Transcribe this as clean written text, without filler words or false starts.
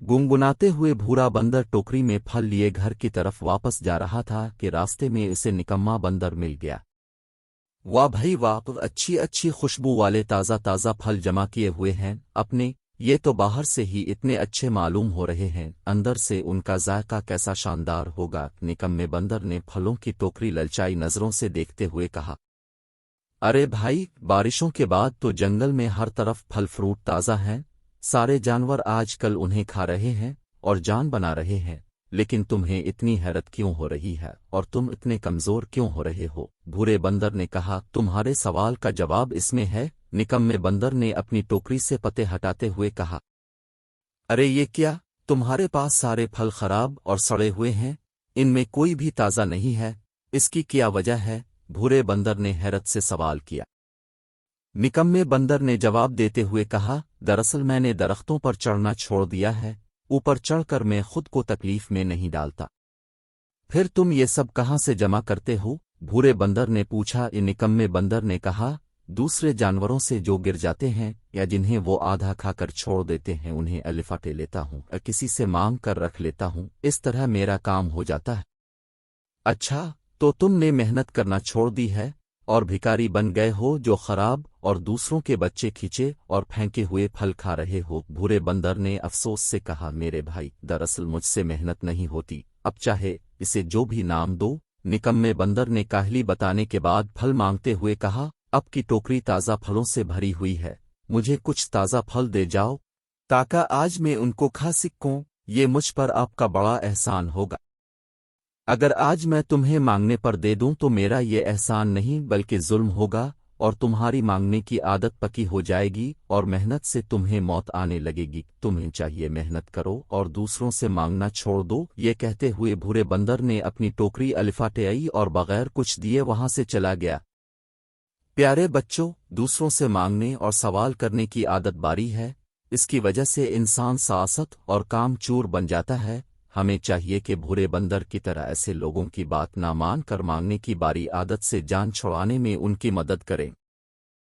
गुनगुनाते हुए भूरा बंदर टोकरी में फल लिए घर की तरफ वापस जा रहा था कि रास्ते में इसे निकम्मा बंदर मिल गया। वाह भाई वाह, अच्छी अच्छी खुशबू वाले ताज़ा ताज़ा फल जमा किए हुए हैं अपने, ये तो बाहर से ही इतने अच्छे मालूम हो रहे हैं, अंदर से उनका जायका कैसा शानदार होगा। निकम्मे बंदर ने फलों की टोकरी ललचाई नज़रों से देखते हुए कहा, अरे भाई, बारिशों के बाद तो जंगल में हर तरफ फल फ्रूट ताज़ा हैं, सारे जानवर आजकल उन्हें खा रहे हैं और जान बना रहे हैं, लेकिन तुम्हें इतनी हैरत क्यों हो रही है और तुम इतने कमज़ोर क्यों हो रहे हो? भूरे बंदर ने कहा, तुम्हारे सवाल का जवाब इसमें है। निकम्मे बंदर ने अपनी टोकरी से पत्ते हटाते हुए कहा, अरे ये क्या, तुम्हारे पास सारे फल खराब और सड़े हुए हैं, इनमें कोई भी ताज़ा नहीं है, इसकी क्या वजह है? भूरे बंदर ने हैरत से सवाल किया। निकम्मे बंदर ने जवाब देते हुए कहा, दरअसल मैंने दरख्तों पर चढ़ना छोड़ दिया है, ऊपर चढ़कर मैं खुद को तकलीफ में नहीं डालता। फिर तुम ये सब कहाँ से जमा करते हो? भूरे बंदर ने पूछा। निकम्मे बंदर ने कहा, दूसरे जानवरों से जो गिर जाते हैं या जिन्हें वो आधा खाकर छोड़ देते हैं उन्हें अलिफाटे लेता हूँ और किसी से मांग कर रख लेता हूँ, इस तरह मेरा काम हो जाता है। अच्छा, तो तुमने मेहनत करना छोड़ दी है और भिखारी बन गए हो जो खराब और दूसरों के बच्चे खींचे और फेंके हुए फल खा रहे हो? भूरे बंदर ने अफसोस से कहा, मेरे भाई, दरअसल मुझसे मेहनत नहीं होती, अब चाहे इसे जो भी नाम दो। निकम्मे बंदर ने काहली बताने के बाद फल मांगते हुए कहा, अब की टोकरी ताज़ा फलों से भरी हुई है, मुझे कुछ ताज़ा फल दे जाओ ताकि आज मैं उनको खा सकूं, ये मुझ पर आपका बड़ा एहसान होगा। अगर आज मैं तुम्हें मांगने पर दे दूं तो मेरा ये एहसान नहीं बल्कि जुल्म होगा और तुम्हारी मांगने की आदत पक्की हो जाएगी और मेहनत से तुम्हें मौत आने लगेगी। तुम्हें चाहिए मेहनत करो और दूसरों से मांगना छोड़ दो। ये कहते हुए भूरे बंदर ने अपनी टोकरी अलिफाटे आई और बगैर कुछ दिए वहां से चला गया। प्यारे बच्चों, दूसरों से मांगने और सवाल करने की आदत बारी है, इसकी वजह से इंसान सासत और कामचोर बन जाता है। हमें चाहिए कि भूरे बंदर की तरह ऐसे लोगों की बात ना मान कर मांगने की बारी आदत से जान छुड़ाने में उनकी मदद करें।